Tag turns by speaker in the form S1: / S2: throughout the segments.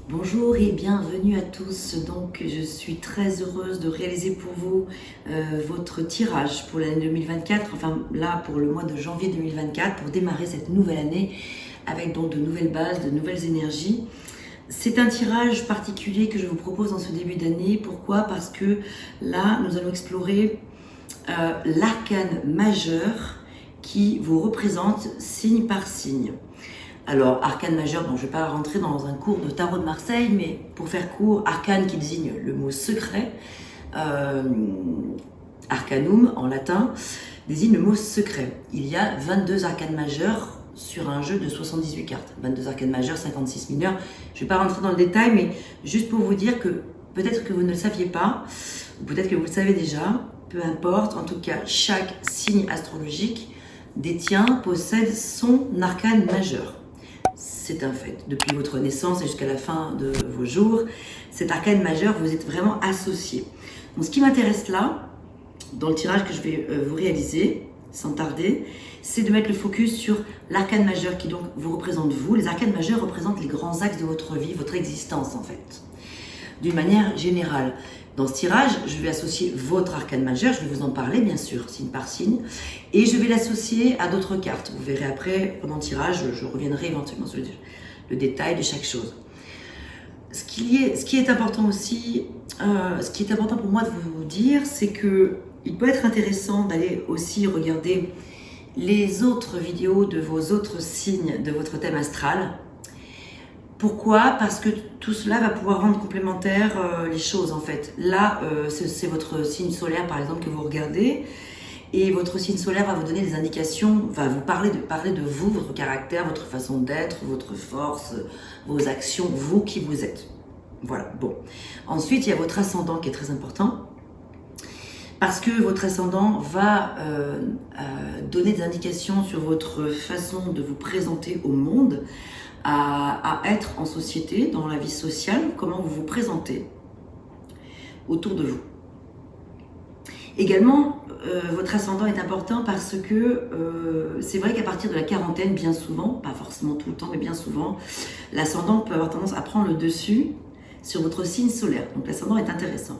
S1: Bonjour et bienvenue à tous. Donc, je suis très heureuse de réaliser pour vous votre tirage pour l'année 2024, enfin là pour le mois de janvier 2024, pour démarrer cette nouvelle année avec donc de nouvelles bases, de nouvelles énergies. C'est un tirage particulier que je vous propose en ce début d'année. Pourquoi? Parce que là, nous allons explorer l'arcane majeur qui vous représente signe par signe. Alors, arcane majeur, donc je ne vais pas rentrer dans un cours de tarot de Marseille, mais pour faire court, arcane qui désigne le mot secret, arcanum en latin, désigne le mot secret. Il y a 22 arcanes majeurs sur un jeu de 78 cartes. 22 arcanes majeurs, 56 mineurs. Je ne vais pas rentrer dans le détail, mais juste pour vous dire que peut-être que vous ne le saviez pas, ou peut-être que vous le savez déjà, peu importe, en tout cas, chaque signe astrologique possède son arcane majeur. C'est un fait. Depuis votre naissance et jusqu'à la fin de vos jours, cet arcane majeur, vous êtes vraiment associé. Donc, ce qui m'intéresse là, dans le tirage que je vais vous réaliser, sans tarder, c'est de mettre le focus sur l'arcane majeur qui donc vous représente vous. Les arcanes majeurs représentent les grands axes de votre vie, votre existence en fait. D'une manière générale. Dans ce tirage, je vais associer votre arcane majeur, je vais vous en parler bien sûr, signe par signe, et je vais l'associer à d'autres cartes. Vous verrez après, pendant le tirage, je reviendrai éventuellement sur le détail de chaque chose. Ce qui est important aussi, ce qui est important pour moi de vous dire, c'est que il peut être intéressant d'aller aussi regarder les autres vidéos de vos autres signes de votre thème astral. Pourquoi? Parce que tout cela va pouvoir rendre complémentaires les choses en fait. Là, c'est votre signe solaire par exemple que vous regardez et votre signe solaire va vous donner des indications, va vous parler de vous, votre caractère, votre façon d'être, votre force, vos actions, vous qui vous êtes. Voilà, bon. Ensuite, il y a votre ascendant qui est très important parce que votre ascendant va donner des indications sur votre façon de vous présenter au monde, à être en société, dans la vie sociale, comment vous vous présentez autour de vous. Également, votre ascendant est important parce que c'est vrai qu'à partir de la quarantaine, bien souvent, pas forcément tout le temps, mais bien souvent, l'ascendant peut avoir tendance à prendre le dessus sur votre signe solaire. Donc l'ascendant est intéressant.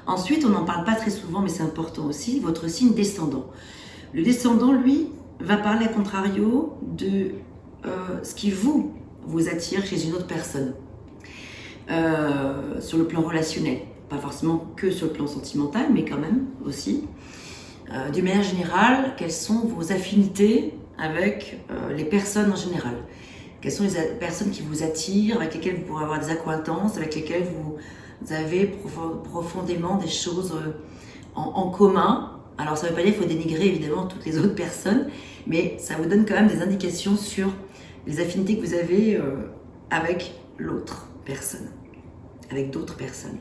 S1: Ensuite, on n'en parle pas très souvent, mais c'est important aussi, votre signe descendant. Le descendant, lui, va parler à contrario de ce qui vous attire chez une autre personne sur le plan relationnel, pas forcément que sur le plan sentimental, mais quand même aussi. D'une manière générale, quelles sont vos affinités avec les personnes en général? Quelles sont les personnes qui vous attirent, avec lesquelles vous pourrez avoir des accointances, avec lesquelles vous avez profondément des choses en commun? Alors ça ne veut pas dire qu'il faut dénigrer évidemment toutes les autres personnes, mais ça vous donne quand même des indications sur les affinités que vous avez avec l'autre personne, avec d'autres personnes.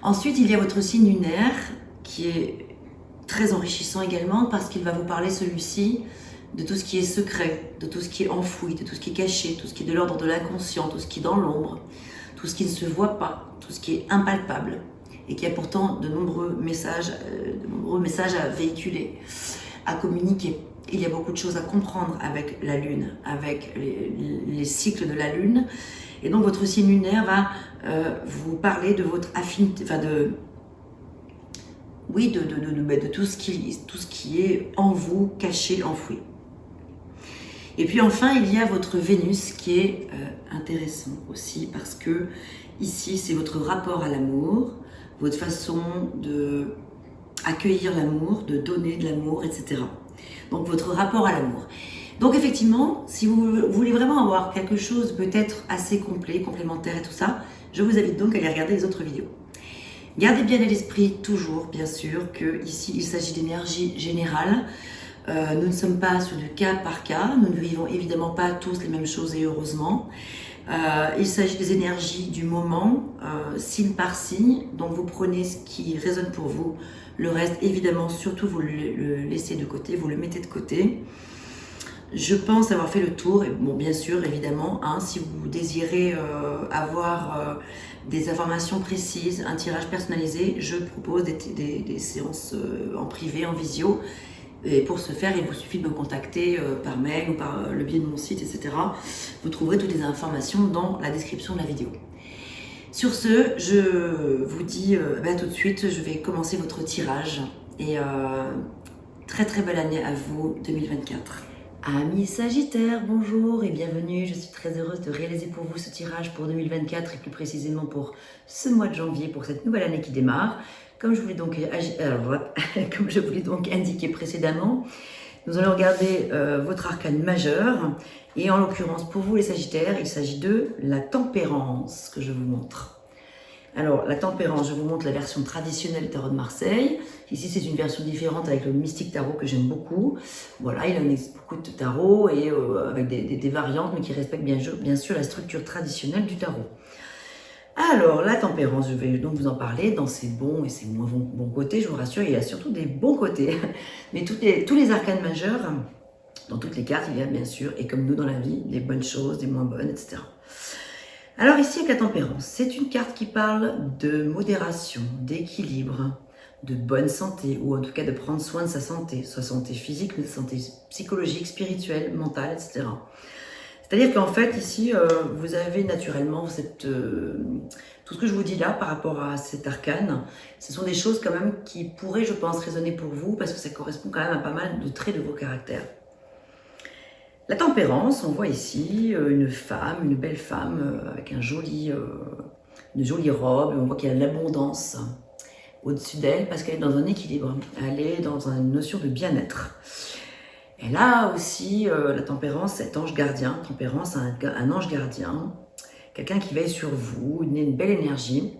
S1: Ensuite, il y a votre signe lunaire qui est très enrichissant également parce qu'il va vous parler celui-ci de tout ce qui est secret, de tout ce qui est enfoui, de tout ce qui est caché, tout ce qui est de l'ordre de l'inconscient, tout ce qui est dans l'ombre, tout ce qui ne se voit pas, tout ce qui est impalpable et qui a pourtant de nombreux messages à véhiculer, à communiquer. Il y a beaucoup de choses à comprendre avec la Lune, avec les cycles de la Lune. Et donc, votre signe lunaire va vous parler de votre affinité, enfin de tout ce qui est en vous, caché, enfoui. Et puis enfin, il y a votre Vénus qui est intéressant aussi parce que ici, c'est votre rapport à l'amour, votre façon de accueillir l'amour, de donner de l'amour, etc. Donc votre rapport à l'amour. Donc effectivement, si vous voulez vraiment avoir quelque chose peut-être assez complet, complémentaire et tout ça, je vous invite donc à aller regarder les autres vidéos. Gardez bien à l'esprit toujours, bien sûr, que ici il s'agit d'énergie générale. Nous ne sommes pas sur du cas par cas, nous ne vivons évidemment pas tous les mêmes choses et heureusement. Il s'agit des énergies du moment, signe par signe, donc vous prenez ce qui résonne pour vous. Le reste, évidemment, surtout vous le laissez de côté, vous le mettez de côté. Je pense avoir fait le tour, et bon, bien sûr, évidemment, hein, si vous désirez avoir des informations précises, un tirage personnalisé, je propose des séances en privé, en visio. Et pour ce faire, il vous suffit de me contacter par mail ou par le biais de mon site, etc. Vous trouverez toutes les informations dans la description de la vidéo. Sur ce, je vous dis à tout de suite, je vais commencer votre tirage. Et très très belle année à vous 2024. Amis Sagittaires, bonjour et bienvenue. Je suis très heureuse de réaliser pour vous ce tirage pour 2024 et plus précisément pour ce mois de janvier, pour cette nouvelle année qui démarre. Comme je voulais donc indiquer précédemment, nous allons regarder votre arcane majeur. Et en l'occurrence, pour vous les Sagittaires, il s'agit de la tempérance que je vous montre. Alors, la tempérance, je vous montre la version traditionnelle du tarot de Marseille. Ici, c'est une version différente avec le mystique tarot que j'aime beaucoup. Voilà, il en existe beaucoup de tarots et avec des variantes, mais qui respectent bien sûr la structure traditionnelle du tarot. Alors, la tempérance, je vais donc vous en parler dans ses bons et ses moins bons côtés. Je vous rassure, il y a surtout des bons côtés. Mais tous les arcanes majeurs, dans toutes les cartes, il y a bien sûr, et comme nous dans la vie, des bonnes choses, des moins bonnes, etc. Alors ici, avec la tempérance, c'est une carte qui parle de modération, d'équilibre, de bonne santé, ou en tout cas de prendre soin de sa santé, soit santé physique, mais santé psychologique, spirituelle, mentale, etc. C'est-à-dire qu'en fait, ici, vous avez naturellement tout ce que je vous dis là par rapport à cet arcane, ce sont des choses quand même qui pourraient, je pense, résonner pour vous, parce que ça correspond quand même à pas mal de traits de vos caractères. La tempérance, on voit ici une femme, une belle femme avec une jolie robe, on voit qu'il y a de l'abondance au-dessus d'elle parce qu'elle est dans un équilibre, elle est dans une notion de bien-être. Elle a aussi, la tempérance, cet ange gardien, tempérance, un ange gardien, quelqu'un qui veille sur vous, une belle énergie.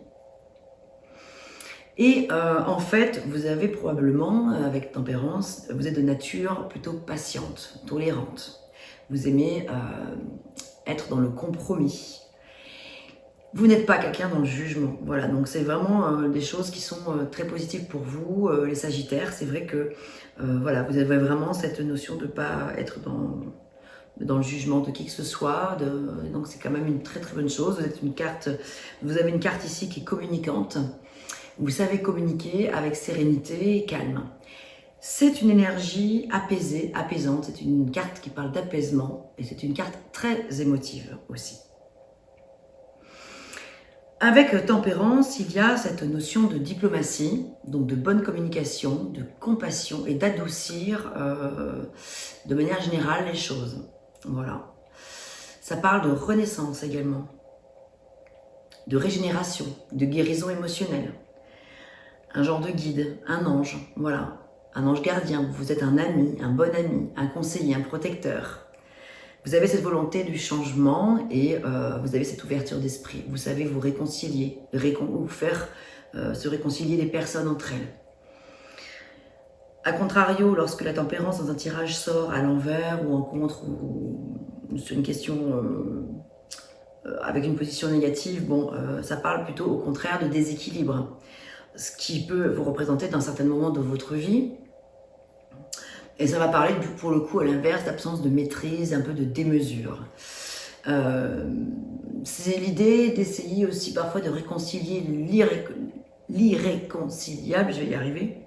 S1: Et en fait, vous avez probablement, avec tempérance, vous êtes de nature plutôt patiente, tolérante. Vous aimez être dans le compromis. Vous n'êtes pas quelqu'un dans le jugement. Voilà, donc c'est vraiment des choses qui sont très positives pour vous, les Sagittaires. C'est vrai que voilà, vous avez vraiment cette notion de ne pas être dans le jugement de qui que ce soit. Donc c'est quand même une très très bonne chose. Vous avez une carte ici qui est communicante. Vous savez communiquer avec sérénité et calme. C'est une énergie apaisée, apaisante, c'est une carte qui parle d'apaisement et c'est une carte très émotive aussi. Avec tempérance, il y a cette notion de diplomatie, donc de bonne communication, de compassion et d'adoucir de manière générale les choses. Voilà. Ça parle de renaissance également, de régénération, de guérison émotionnelle. Un genre de guide, un ange, voilà. Un ange gardien, vous êtes un ami, un bon ami, un conseiller, un protecteur. Vous avez cette volonté du changement et vous avez cette ouverture d'esprit. Vous savez vous réconcilier, ou faire se réconcilier les personnes entre elles. A contrario, lorsque la tempérance dans un tirage sort à l'envers ou en contre ou sur une question avec une position négative, bon, ça parle plutôt au contraire de déséquilibre. Ce qui peut vous représenter dans certains moments de votre vie. Et ça va parler pour le coup à l'inverse d'absence de maîtrise, un peu de démesure. C'est l'idée d'essayer aussi parfois de réconcilier l'irréconciliable, je vais y arriver.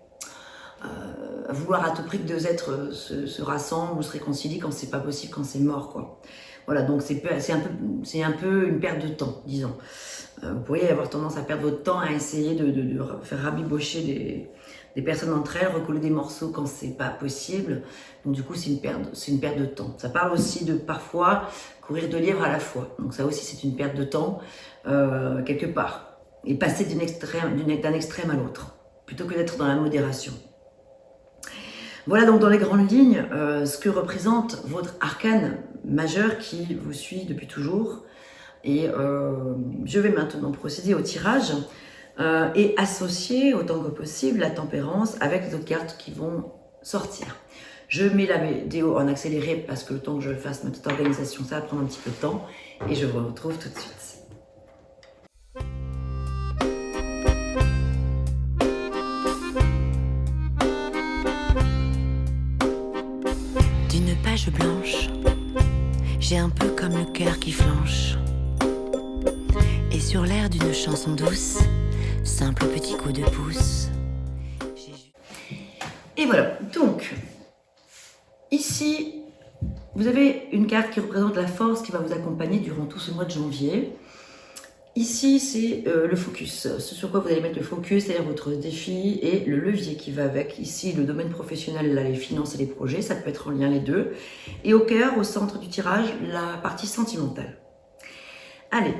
S1: Vouloir à tout prix que deux êtres se rassemblent ou se réconcilient quand c'est pas possible, quand c'est mort, quoi. Voilà, donc c'est un peu une perte de temps, disons. Vous pourriez avoir tendance à perdre votre temps à essayer de faire rabibocher des personnes entre elles, recoller des morceaux quand c'est pas possible. Donc du coup, c'est une perte de temps. Ça parle aussi de parfois courir 2 lièvres à la fois. Donc ça aussi, c'est une perte de temps quelque part. Et passer d'un extrême à l'autre, plutôt que d'être dans la modération. Voilà donc dans les grandes lignes ce que représente votre arcane majeur qui vous suit depuis toujours. Et je vais maintenant procéder au tirage et associer autant que possible la tempérance avec les autres cartes qui vont sortir. Je mets la vidéo en accéléré parce que le temps que je fasse ma petite organisation, ça va prendre un petit peu de temps et je vous retrouve tout de suite.
S2: D'une page blanche, j'ai un peu comme le cœur qui flanche. Et sur l'air d'une chanson douce, simple petit coup de pouce.
S1: Et voilà, donc, ici, vous avez une carte qui représente la force qui va vous accompagner durant tout ce mois de janvier. Ici, c'est le focus, ce sur quoi vous allez mettre le focus, c'est-à-dire votre défi et le levier qui va avec. Ici, le domaine professionnel, là, les finances et les projets, ça peut être en lien les deux. Et au cœur, au centre du tirage, la partie sentimentale. Allez.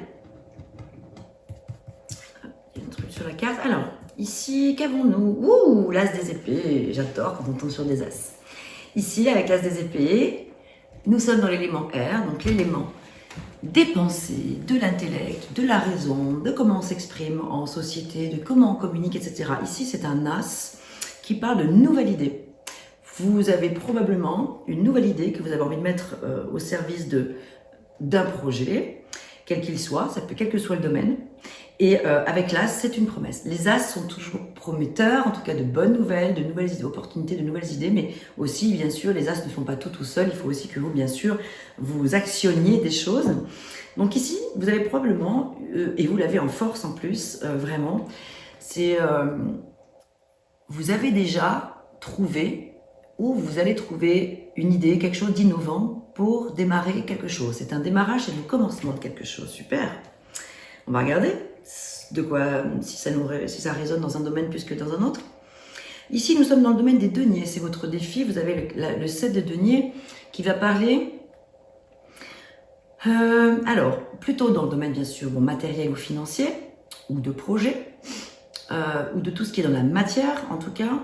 S1: Il y a un truc sur la carte. Alors, ici, qu'avons-nous? Ouh, l'as des épées. J'adore quand on tombe sur des as. Ici, avec l'as des épées, nous sommes dans l'élément R, donc l'élément des pensées, de l'intellect, de la raison, de comment on s'exprime en société, de comment on communique, etc. Ici, c'est un as qui parle de nouvelle idée. Vous avez probablement une nouvelle idée que vous avez envie de mettre au service d'un projet, quel qu'il soit, ça peut quel que soit le domaine. Et avec l'as, c'est une promesse. Les as sont toujours prometteurs, en tout cas de bonnes nouvelles, de nouvelles idées, opportunités, de nouvelles idées, mais aussi, bien sûr, les as ne font pas tout seul. Il faut aussi que vous, bien sûr, vous actionniez des choses. Donc ici, vous avez probablement, et vous l'avez en force en plus, vraiment, c'est vous avez déjà trouvé, ou vous allez trouver une idée, quelque chose d'innovant pour démarrer quelque chose. C'est un démarrage, c'est le commencement de quelque chose. Super. On va regarder de quoi, si ça résonne dans un domaine plus que dans un autre. Ici, nous sommes dans le domaine des deniers. C'est votre défi. Vous avez le 7 de deniers qui va parler... alors, plutôt dans le domaine, bien sûr, matériel ou financier, ou de projet, ou de tout ce qui est dans la matière, en tout cas.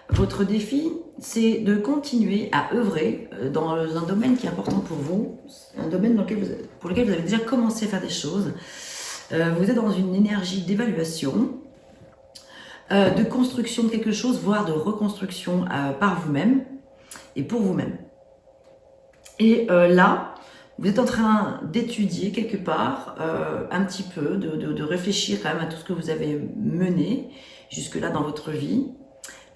S1: Votre défi, c'est de continuer à œuvrer dans un domaine qui est important pour vous, un domaine pour lequel vous avez déjà commencé à faire des choses. Vous êtes dans une énergie d'évaluation, de construction de quelque chose, voire de reconstruction par vous-même et pour vous-même. Et là, vous êtes en train d'étudier quelque part, un petit peu, de réfléchir quand même à tout ce que vous avez mené jusque-là dans votre vie,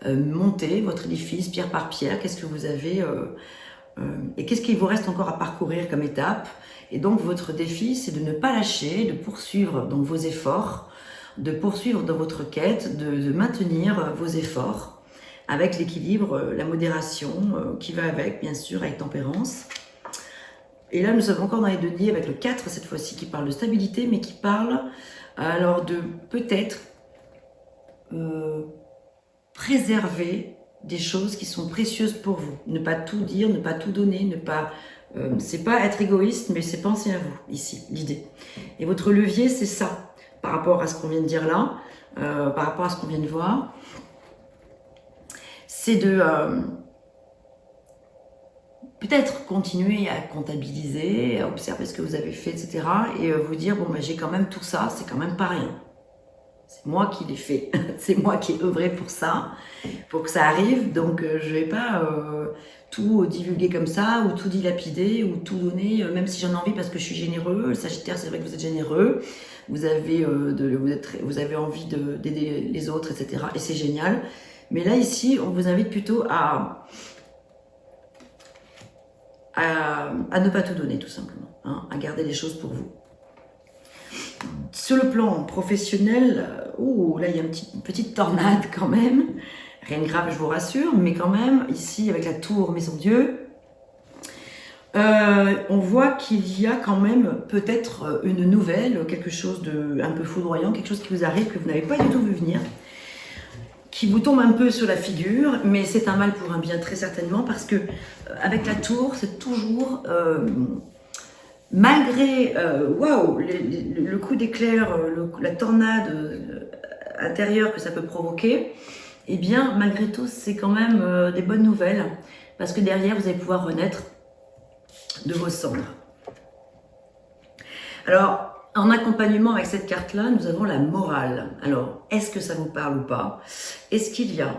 S1: monter votre édifice pierre par pierre, qu'est-ce que vous avez et qu'est-ce qu'il vous reste encore à parcourir comme étape. Et donc votre défi, c'est de ne pas lâcher, de poursuivre donc vos efforts, de poursuivre dans votre quête, de maintenir vos efforts avec l'équilibre, la modération qui va avec, bien sûr, avec tempérance. Et là, nous sommes encore dans les deniers avec le 4 cette fois-ci, qui parle de stabilité, mais qui parle alors de peut-être préserver des choses qui sont précieuses pour vous. Ne pas tout dire, ne pas tout donner, ne pas... c'est pas être égoïste, mais c'est penser à vous, ici, l'idée. Et votre levier, c'est ça, par rapport à ce qu'on vient de dire là, par rapport à ce qu'on vient de voir. C'est de peut-être continuer à comptabiliser, à observer ce que vous avez fait, etc. Et vous dire, bon, ben, j'ai quand même tout ça, c'est quand même pas rien. C'est moi qui l'ai fait, c'est moi qui ai œuvré pour ça, pour que ça arrive. Donc je vais pas tout divulguer comme ça, ou tout dilapider, ou tout donner, même si j'en ai envie parce que je suis généreux. Le Sagittaire, c'est vrai que vous êtes généreux, vous avez envie d'aider les autres, etc. Et c'est génial. Mais là, ici, on vous invite plutôt à ne pas tout donner, tout simplement, hein, à garder les choses pour vous. Sur le plan professionnel, là il y a une petite tornade quand même, rien de grave je vous rassure, mais quand même, ici avec la tour Maison Dieu, on voit qu'il y a quand même peut-être une nouvelle, quelque chose de un peu foudroyant, quelque chose qui vous arrive que vous n'avez pas du tout vu venir, qui vous tombe un peu sur la figure, mais c'est un mal pour un bien très certainement, parce que avec la tour, c'est toujours... malgré le coup d'éclair, la tornade intérieure que ça peut provoquer, eh bien, malgré tout, c'est quand même des bonnes nouvelles, parce que derrière, vous allez pouvoir renaître de vos cendres. Alors, en accompagnement avec cette carte-là, nous avons la morale. Alors, est-ce que ça vous parle ou pas? Est-ce qu'il y a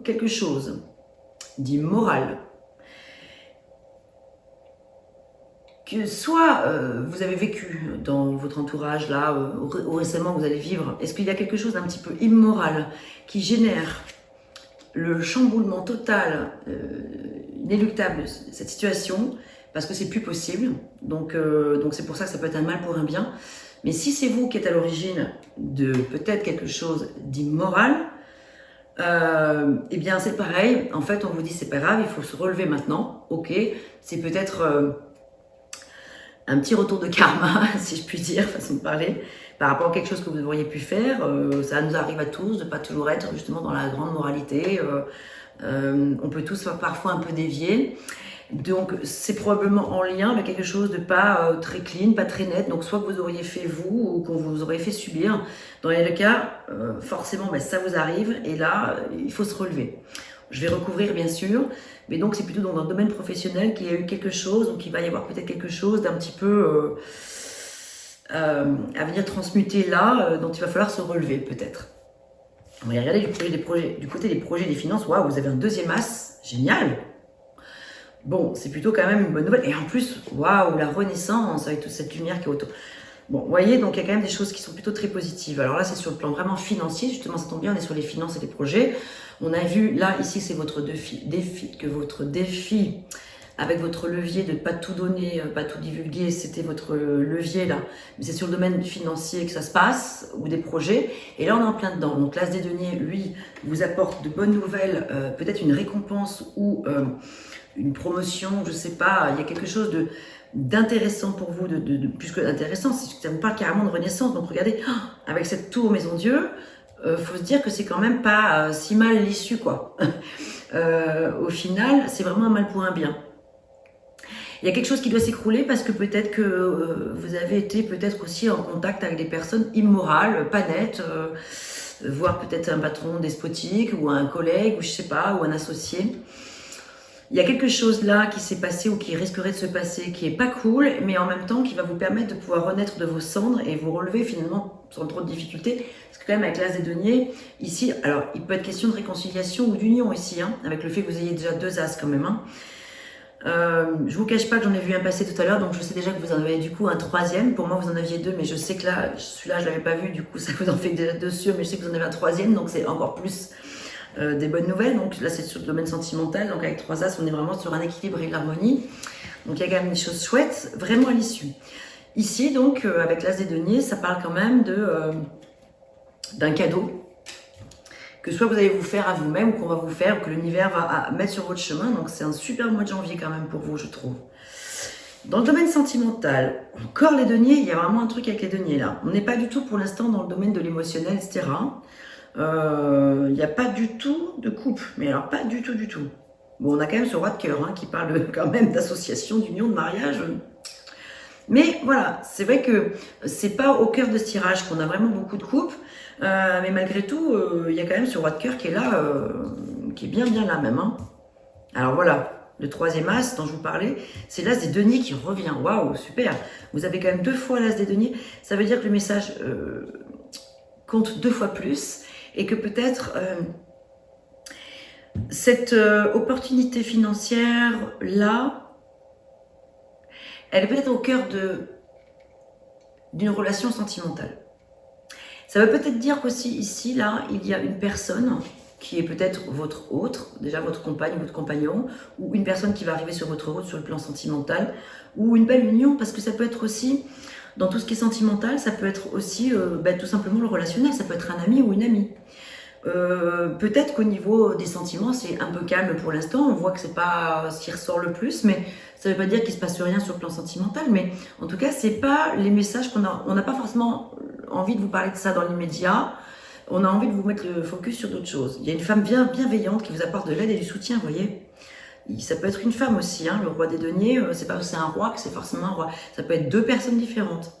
S1: quelque chose d'immoral que soit vous avez vécu dans votre entourage là, ou récemment vous allez vivre, est-ce qu'il y a quelque chose d'un petit peu immoral qui génère le chamboulement total, inéluctable de cette situation, parce que c'est plus possible, donc c'est pour ça que ça peut être un mal pour un bien. Mais si c'est vous qui êtes à l'origine de peut-être quelque chose d'immoral, Eh bien, c'est pareil. En fait, on vous dit, c'est pas grave, il faut se relever maintenant. Ok, c'est peut-être un petit retour de karma, si je puis dire, façon de parler, par rapport à quelque chose que vous auriez pu faire. Ça nous arrive à tous de pas toujours être justement dans la grande moralité. On peut tous parfois un peu dévier. Donc, c'est probablement en lien avec quelque chose de pas très clean, pas très net. Donc, soit que vous auriez fait vous ou qu'on vous aurait fait subir. Dans les deux cas, forcément, ça vous arrive. Et là, il faut se relever. Je vais recouvrir, bien sûr. Mais donc, c'est plutôt dans le domaine professionnel qu'il y a eu quelque chose. Donc, il va y avoir peut-être quelque chose d'un petit peu à venir transmuter là, dont il va falloir se relever, peut-être. On va regarder du côté des projets des finances. Waouh, vous avez un deuxième as. Génial! Bon, c'est plutôt quand même une bonne nouvelle. Et en plus, waouh, la renaissance avec toute cette lumière qui est autour. Bon, vous voyez, donc il y a quand même des choses qui sont plutôt très positives. Alors là, c'est sur le plan vraiment financier. Justement, ça tombe bien, on est sur les finances et les projets. On a vu, là, ici, c'est votre défi avec votre levier de ne pas tout donner, pas tout divulguer. C'était votre levier, là. Mais c'est sur le domaine financier que ça se passe, ou des projets. Et là, on est en plein dedans. Donc, l'as des deniers, lui, vous apporte de bonnes nouvelles, peut-être une récompense ou une promotion, je sais pas, il y a quelque chose d'intéressant pour vous, de plus que intéressant, ça vous parle carrément de renaissance. Donc regardez, avec cette tour Maison Dieu, faut se dire que c'est quand même pas si mal l'issue, quoi. Au final, c'est vraiment un mal pour un bien. Il y a quelque chose qui doit s'écrouler parce que peut-être que vous avez été peut-être aussi en contact avec des personnes immorales, pas nettes, voire peut-être un patron despotique ou un collègue, ou je sais pas, ou un associé. Il y a quelque chose là qui s'est passé ou qui risquerait de se passer, qui est pas cool, mais en même temps qui va vous permettre de pouvoir renaître de vos cendres et vous relever finalement sans trop de difficultés. Parce que quand même avec l'as des deniers, ici, alors il peut être question de réconciliation ou d'union ici, hein, avec le fait que vous ayez déjà deux as quand même. Hein. Je vous cache pas que j'en ai vu un passer tout à l'heure, donc je sais déjà que vous en avez du coup un troisième. Pour moi, vous en aviez deux, mais je sais que là, celui-là, je l'avais pas vu, du coup, ça vous en fait déjà deux sûrs, mais je sais que vous en avez un troisième, donc c'est encore plus des bonnes nouvelles. Donc là, c'est sur le domaine sentimental, donc avec trois as, on est vraiment sur un équilibre et de l'harmonie. Donc il y a quand même des choses chouettes, vraiment à l'issue. Ici, donc, avec l'as des deniers, ça parle quand même d'un cadeau que soit vous allez vous faire à vous-même ou qu'on va vous faire ou que l'univers va mettre sur votre chemin. Donc c'est un super mois de janvier quand même pour vous, je trouve. Dans le domaine sentimental, encore les deniers, il y a vraiment un truc avec les deniers là. On n'est pas du tout pour l'instant dans le domaine de l'émotionnel, etc. Il n'y a pas du tout de couple, mais alors pas du tout, du tout. Bon, on a quand même ce roi de cœur hein, qui parle quand même d'association, d'union, de mariage. Mais voilà, c'est vrai que c'est pas au cœur de ce tirage qu'on a vraiment beaucoup de couples. Mais malgré tout, il y a quand même ce roi de cœur qui est là, qui est bien là même. Hein. Alors voilà, le troisième as dont je vous parlais, c'est l'as des deniers qui revient. Waouh, super. Vous avez quand même deux fois l'as des deniers. Ça veut dire que le message compte deux fois plus et que peut-être cette opportunité financière là, elle est peut-être au cœur d'une relation sentimentale. Ça veut peut-être dire qu'aussi ici, là, il y a une personne qui est peut-être votre autre, déjà votre compagne, votre compagnon, ou une personne qui va arriver sur votre route sur le plan sentimental, ou une belle union, parce que ça peut être aussi, dans tout ce qui est sentimental, ça peut être aussi tout simplement le relationnel, ça peut être un ami ou une amie. Peut-être qu'au niveau des sentiments, c'est un peu calme pour l'instant, on voit que c'est pas ce qui ressort le plus, mais ça veut pas dire qu'il se passe rien sur le plan sentimental, mais en tout cas, c'est pas les messages on n'a pas forcément envie de vous parler de ça dans l'immédiat, on a envie de vous mettre le focus sur d'autres choses. Il y a une femme bienveillante qui vous apporte de l'aide et du soutien, vous voyez. Ça peut être une femme aussi, hein, le roi des deniers, c'est pas c'est un roi que c'est forcément un roi, ça peut être deux personnes différentes.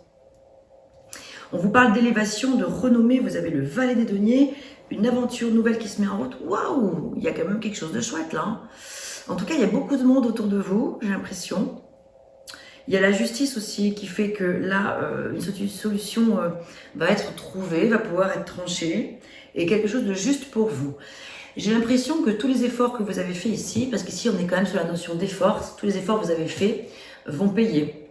S1: On vous parle d'élévation, de renommée, vous avez le valet des deniers, une aventure nouvelle qui se met en route. Waouh, il y a quand même quelque chose de chouette là. Hein. En tout cas, il y a beaucoup de monde autour de vous, j'ai l'impression. Il y a la justice aussi qui fait que là, une solution va être trouvée, va pouvoir être tranchée et quelque chose de juste pour vous. J'ai l'impression que tous les efforts que vous avez faits ici, parce qu'ici on est quand même sur la notion d'effort, tous les efforts que vous avez faits vont payer.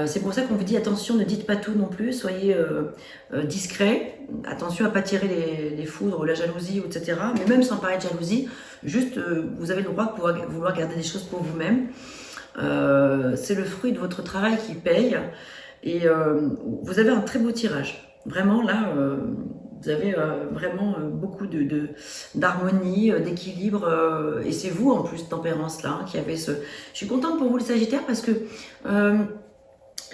S1: C'est pour ça qu'on vous dit attention, ne dites pas tout non plus, soyez discret, attention à ne pas tirer les foudres ou la jalousie, etc. Mais même sans parler de jalousie, juste vous avez le droit de pouvoir vouloir garder des choses pour vous-même. C'est le fruit de votre travail qui paye et vous avez un très beau tirage. Vraiment là, Vous avez vraiment beaucoup d'harmonie, d'équilibre, et c'est vous en plus, tempérance là, qui avez ce... Je suis contente pour vous les Sagittaires parce que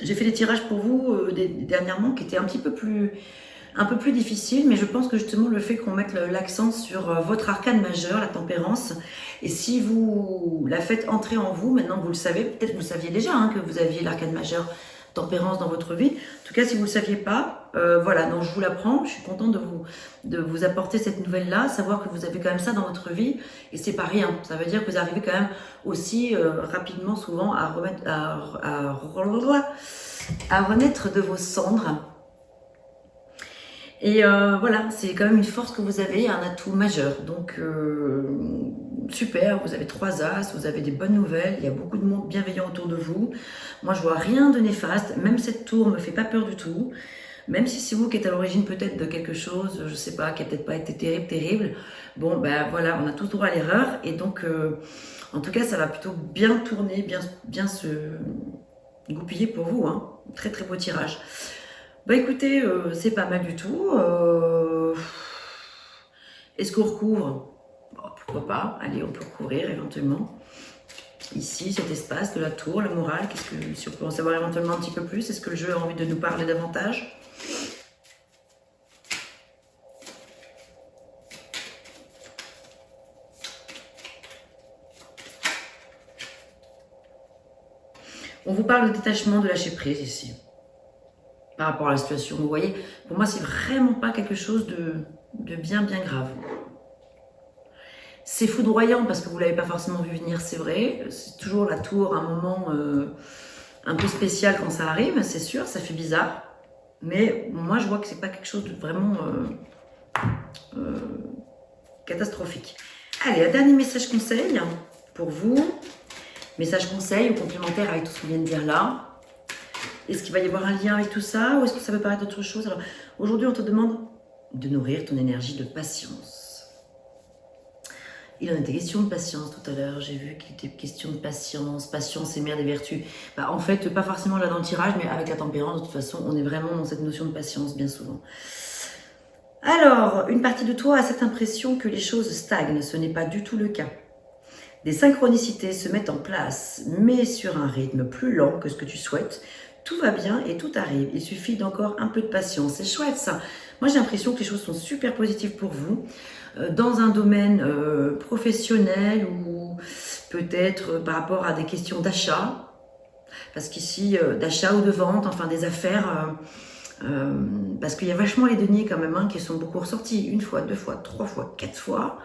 S1: j'ai fait des tirages pour vous dernièrement qui étaient un peu plus difficiles, mais je pense que justement le fait qu'on mette l'accent sur votre arcane majeur, la tempérance, et si vous la faites entrer en vous, maintenant vous le savez, peut-être vous le saviez déjà hein, que vous aviez l'arcane majeur tempérance dans votre vie. En tout cas, si vous ne le saviez pas, voilà, donc je vous l'apprends. Je suis contente de vous apporter cette nouvelle-là, savoir que vous avez quand même ça dans votre vie, et c'est pas rien. Ça veut dire que vous arrivez quand même aussi rapidement, souvent, à renaître de vos cendres. Et voilà, c'est quand même une force que vous avez, un atout majeur. Donc, super, vous avez 3 as, vous avez des bonnes nouvelles, il y a beaucoup de monde bienveillant autour de vous. Moi, je vois rien de néfaste, même cette tour me fait pas peur du tout. Même si c'est vous qui êtes à l'origine peut-être de quelque chose, je sais pas, qui a peut-être pas été terrible. Bon, ben voilà, on a tout droit à l'erreur. Et donc, en tout cas, ça va plutôt bien tourner, bien se goupiller pour vous. Hein. Très, très beau tirage. Bah écoutez, c'est pas mal du tout. Est-ce qu'on recouvre? Bon, pourquoi pas? Allez, on peut recouvrir éventuellement. Ici, cet espace de la tour, la morale, si on peut en savoir éventuellement un petit peu plus, est-ce que le jeu a envie de nous parler davantage? On vous parle de détachement, de lâcher prise ici. Par rapport à la situation, vous voyez, pour moi, c'est vraiment pas quelque chose de bien grave. C'est foudroyant parce que vous l'avez pas forcément vu venir, c'est vrai. C'est toujours la tour, un moment un peu spécial quand ça arrive, c'est sûr, ça fait bizarre. Mais moi, je vois que c'est pas quelque chose de vraiment catastrophique. Allez, un dernier message conseil pour vous. Message conseil ou complémentaire avec tout ce qu'on vient de dire là. Est-ce qu'il va y avoir un lien avec tout ça ou est-ce que ça peut paraître autre chose? Alors, aujourd'hui, on te demande de nourrir ton énergie de patience. Il en était question de patience tout à l'heure. J'ai vu qu'il était question de patience. Patience est mère des vertus. Bah, en fait, pas forcément là dans le tirage, mais avec la tempérance, de toute façon, on est vraiment dans cette notion de patience bien souvent. Alors, une partie de toi a cette impression que les choses stagnent. Ce n'est pas du tout le cas. Des synchronicités se mettent en place, mais sur un rythme plus lent que ce que tu souhaites. Tout va bien et tout arrive. Il suffit d'encore un peu de patience. C'est chouette ça. Moi, j'ai l'impression que les choses sont super positives pour vous. Dans un domaine professionnel ou peut-être par rapport à des questions d'achat. Parce qu'ici, d'achat ou de vente, enfin des affaires... parce qu'il y a vachement les deniers quand même hein, qui sont beaucoup ressortis. 1 fois, 2 fois, 3 fois, 4 fois,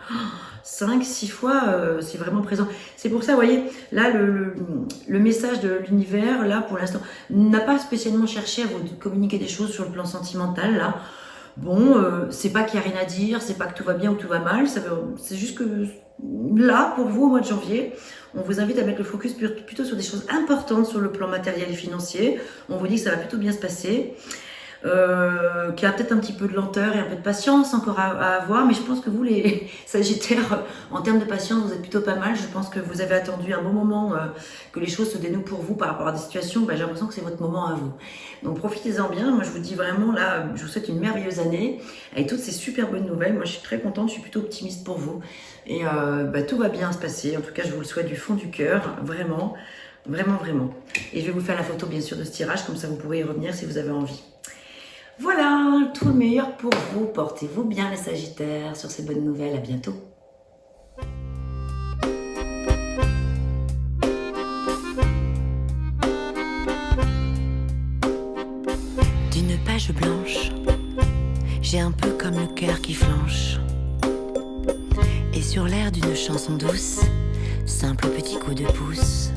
S1: 5, 6 fois, c'est vraiment présent. C'est pour ça, vous voyez, là, le message de l'univers, là, pour l'instant, n'a pas spécialement cherché à vous communiquer des choses sur le plan sentimental, là. Bon, c'est pas qu'il n'y a rien à dire, c'est pas que tout va bien ou tout va mal, c'est juste que là, pour vous, au mois de janvier, on vous invite à mettre le focus plutôt sur des choses importantes sur le plan matériel et financier. On vous dit que ça va plutôt bien se passer. Qu'il y a peut-être un petit peu de lenteur et un peu de patience encore à avoir, mais je pense que vous les Sagittaires, en termes de patience, vous êtes plutôt pas mal. Je pense que vous avez attendu un bon moment que les choses se dénouent pour vous par rapport à des situations. J'ai l'impression que c'est votre moment à vous. Donc profitez-en bien. Moi je vous dis vraiment là, je vous souhaite une merveilleuse année avec toutes ces super bonnes nouvelles. Moi je suis très contente, je suis plutôt optimiste pour vous et tout va bien se passer. En tout cas je vous le souhaite du fond du cœur, vraiment, vraiment, vraiment. Et je vais vous faire la photo bien sûr de ce tirage, comme ça vous pourrez y revenir si vous avez envie. Voilà, tout le meilleur pour vous. Portez-vous bien les Sagittaires sur ces bonnes nouvelles. À bientôt.
S2: D'une page blanche, j'ai un peu comme le cœur qui flanche. Et sur l'air d'une chanson douce, simple petit coup de pouce.